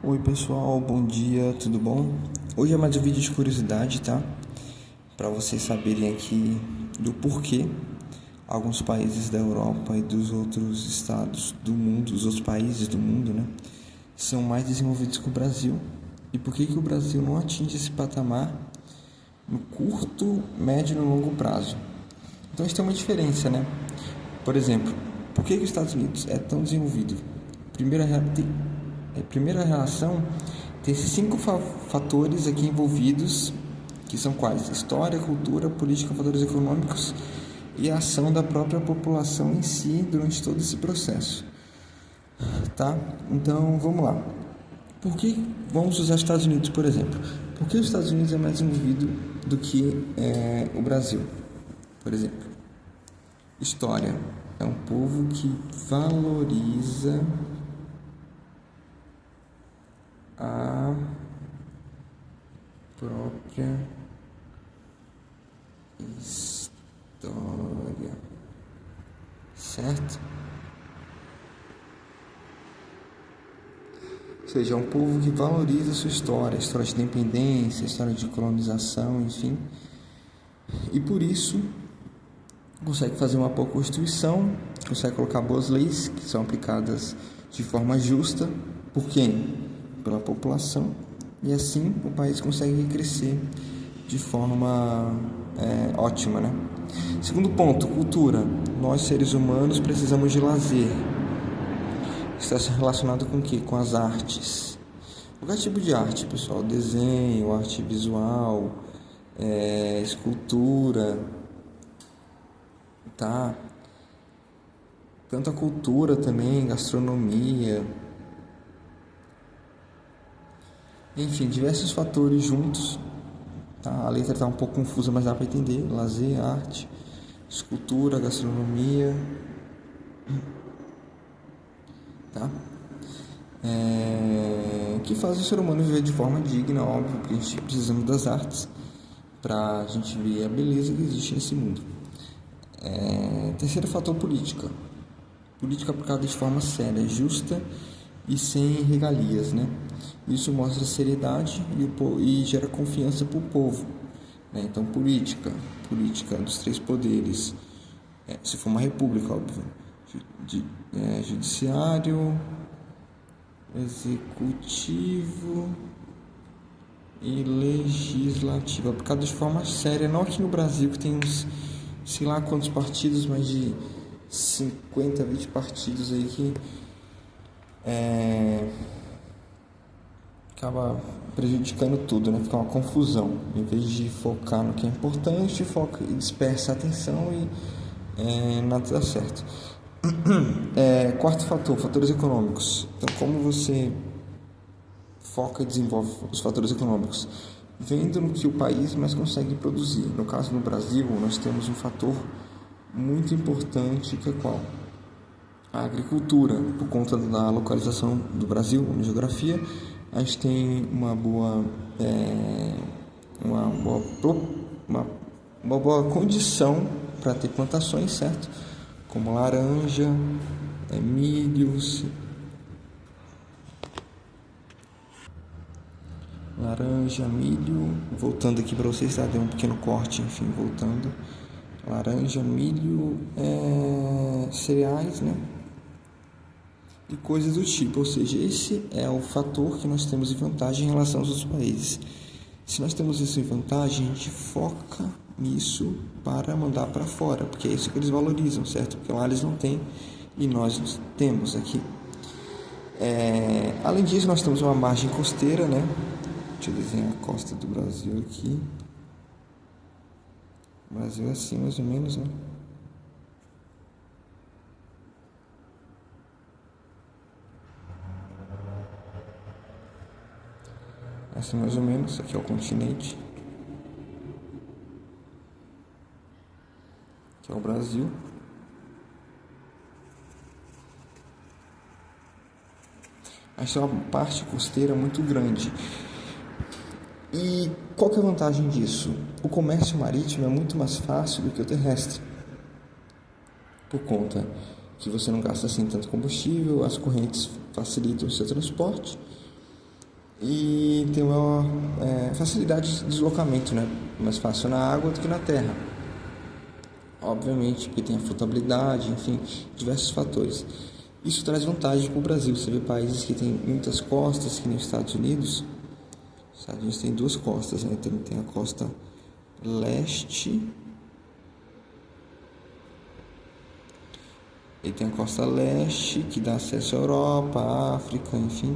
Oi pessoal, bom dia, tudo bom? Hoje é mais um vídeo de curiosidade, tá? Para vocês saberem aqui do porquê alguns países da Europa e dos outros estados do mundo, os outros países do mundo, né, são mais desenvolvidos que o Brasil e por que o Brasil não atinge esse patamar no curto, médio e no longo prazo. Então, isso tem uma diferença, né? Por exemplo, por que os Estados Unidos é tão desenvolvido? Primeira relação tem esses cinco fatores aqui envolvidos, que são quais? História, cultura, política, fatores econômicos e a ação da própria população em si durante todo esse processo. Tá? Então, vamos lá. Por que vamos usar os Estados Unidos, por exemplo? Por que os Estados Unidos é mais desenvolvido do que o Brasil, por exemplo? História. É um povo que valoriza a própria história, certo? Ou seja, é um povo que valoriza a sua história, a história de independência, a história de colonização, enfim. E por isso consegue fazer uma boa constituição, consegue colocar boas leis que são aplicadas de forma justa. Por quem? Pela população. E assim o país consegue crescer de forma ótima, né? Segundo ponto, cultura. Nós, seres humanos, precisamos de lazer. Está relacionado com o quê? Com as artes. Qualquer tipo de arte, pessoal. Desenho, arte visual, escultura, tá? Tanto a cultura também, gastronomia. Enfim, diversos fatores juntos. Tá? A letra está um pouco confusa, mas dá para entender. Lazer, arte, escultura, gastronomia. Tá? Que faz o ser humano viver de forma digna, óbvio, porque a gente precisamos das artes para a gente ver a beleza que existe nesse mundo. Terceiro fator, política. Política aplicada de forma séria, justa e sem regalias, né? Isso mostra seriedade e gera confiança para o povo, né? Então, política dos três poderes, se for uma república, óbvio, judiciário, executivo e legislativo, aplicado de forma séria, não aqui no Brasil que tem uns, sei lá quantos partidos, mais de 50, 20 partidos aí que acaba prejudicando tudo, né? Fica uma confusão. Em vez de focar no que é importante, foca e dispersa a atenção e nada dá certo. Quarto fator, fatores econômicos. Então, como você foca e desenvolve os fatores econômicos? Vendo no que o país mais consegue produzir. No caso, no Brasil, nós temos um fator muito importante, que é qual? A agricultura. Por conta da localização do Brasil na geografia, a gente tem uma boa condição para ter plantações, certo? Como laranja, milho, voltando aqui para vocês, tá? Deu um pequeno corte, enfim, voltando. Laranja, milho, cereais, né? E coisas do tipo. Ou seja, esse é o fator que nós temos em vantagem em relação aos outros países. Se nós temos isso em vantagem, a gente foca nisso para mandar para fora, porque é isso que eles valorizam, certo? Porque lá eles não têm e nós temos aqui. Além disso, nós temos uma margem costeira, né? Deixa eu desenhar a costa do Brasil aqui. O Brasil é assim, mais ou menos, né? Assim, mais ou menos. Aqui é o continente. Aqui é o Brasil. Essa é uma parte costeira muito grande. E qual que é a vantagem disso? O comércio marítimo é muito mais fácil do que o terrestre. Por conta que você não gasta assim tanto combustível, as correntes facilitam o seu transporte e tem uma facilidade de deslocamento, né? Mais fácil na água do que na terra. Obviamente, porque tem a frutabilidade, enfim, diversos fatores. Isso traz vantagem para o Brasil. Você vê países que têm muitas costas, que nem os Estados Unidos. Os Estados Unidos tem duas costas, né? Tem a costa leste e tem a costa leste, que dá acesso à Europa, à África, enfim.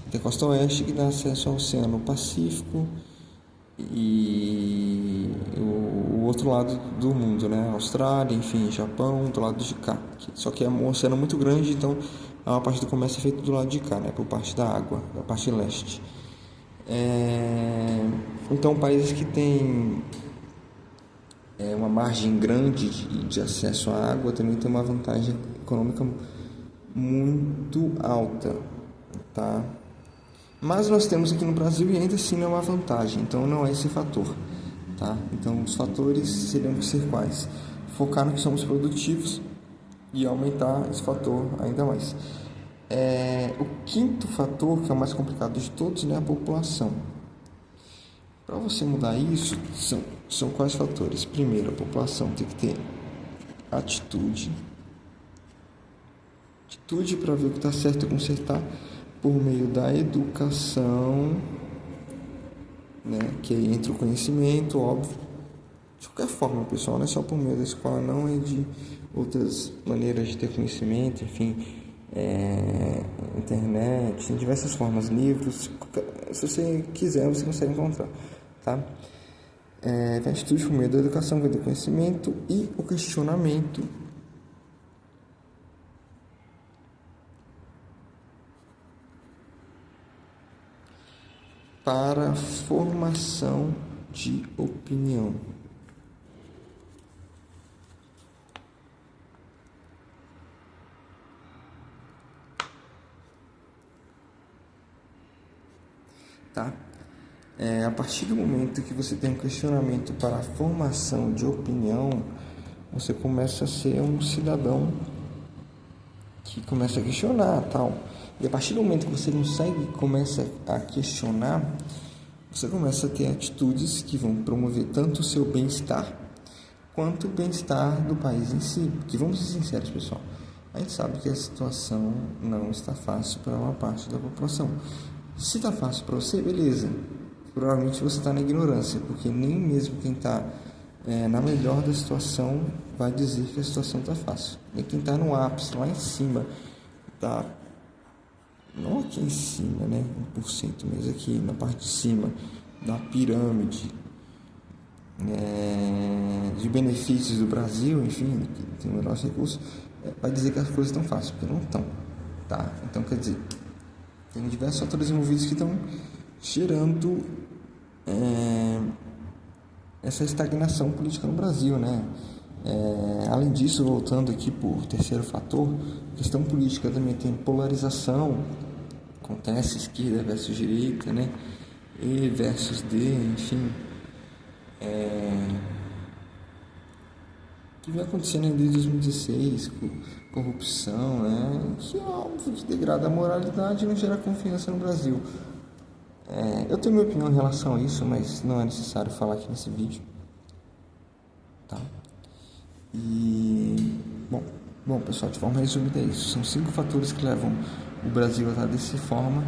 E tem a costa oeste, que dá acesso ao Oceano Pacífico e o outro lado do mundo, né? Austrália, enfim, Japão, do lado de cá. Só que é um oceano muito grande, então a maior parte do comércio é feito do lado de cá, né? Por parte da água, da parte leste. Então, países que têm uma margem grande de acesso à água também tem uma vantagem econômica muito alta, tá? Mas nós temos aqui no Brasil e ainda assim não é uma vantagem, então não é esse fator, tá? Então os fatores seriam que ser quais? Focar no que somos produtivos e aumentar esse fator ainda mais. O quinto fator, que é o mais complicado de todos, né, é a população. Para você mudar isso, são quais fatores? Primeiro, a população tem que ter atitude para ver o que está certo e consertar por meio da educação, né, que aí entra o conhecimento, óbvio. De qualquer forma, pessoal, não é só por meio da escola, não, é de outras maneiras de ter conhecimento, enfim, internet, tem diversas formas, livros, se você quiser, você consegue encontrar, tá? A atitude por meio da educação, do conhecimento e o questionamento. Para formação de opinião. Tá? A partir do momento que você tem um questionamento para a formação de opinião, você começa a ser um cidadão que começa a questionar, tal. E a partir do momento que você começa a questionar, você começa a ter atitudes que vão promover tanto o seu bem-estar quanto o bem-estar do país em si. Porque vamos ser sinceros, pessoal, a gente sabe que a situação não está fácil para uma parte da população. Se está fácil para você, beleza. Provavelmente você está na ignorância, porque nem mesmo quem está na melhor da situação vai dizer que a situação está fácil. Nem quem está no ápice, lá em cima, tá? Não aqui em cima, né? 1%, mas aqui na parte de cima da pirâmide de benefícios do Brasil, enfim, que tem o menor recurso, vai dizer que as coisas estão fáceis, porque não estão, tá? Então, quer dizer, tem diversos fatores envolvidos que estão gerando essa estagnação política no Brasil, né? Além disso, voltando aqui por terceiro fator, questão política também tem polarização, acontece esquerda versus direita, né? E versus D, enfim, que vem acontecendo desde 2016, corrupção, né? Que é óbvio que degrada a moralidade e não gera confiança no Brasil. Eu tenho minha opinião em relação a isso, mas não é necessário falar aqui nesse vídeo, tá? E, bom, pessoal, de forma resumida é isso. São 5 fatores que levam o Brasil a estar dessa forma,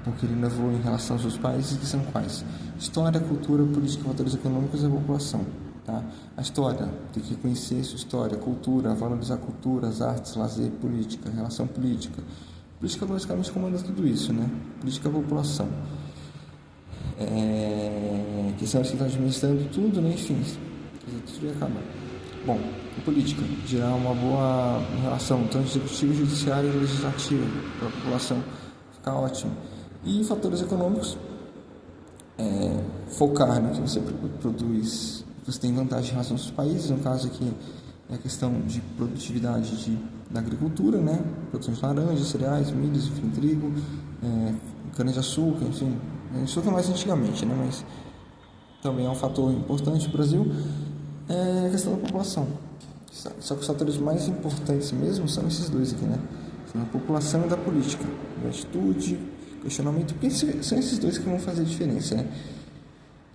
porque ele não evolui em relação aos outros países, que são quais? História, cultura, política, fatores econômicos e a população, tá? A história, tem que conhecer sua história, cultura, valorizar a cultura, as artes, lazer, política, relação política. Política basicamente comanda tudo isso, né? Política é a população. Que são os que estão administrando tudo, né? Enfim, tudo ia acabar. Bom, política, gerar uma boa relação, tanto executiva, judiciária e legislativa, para a população ficar ótimo. E fatores econômicos, focar no que você produz, você tem vantagem em relação aos países, no caso aqui é a questão de produtividade da agricultura, né? Produção de laranjas, cereais, milhos, enfim, trigo, cana-de-açúcar, enfim, açúcar mais antigamente, né? Mas também é um fator importante no Brasil, é a questão da população. Só que os fatores mais importantes mesmo são esses dois aqui, né? São a população e da política, da atitude, questionamento, porque são esses dois que vão fazer a diferença, né?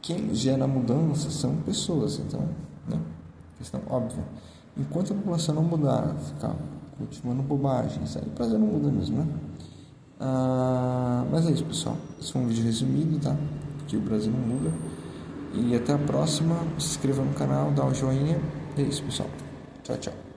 Quem gera mudança são pessoas, então, né? Questão óbvia. Enquanto a população não mudar, ficar continuando bobagens, aí o prazer não muda mesmo, né? Mas é isso, pessoal. Esse foi um vídeo resumido, tá? Porque o Brasil não muda. E até a próxima. Se inscreva no canal, dá um joinha. É isso, pessoal. Tchau, tchau.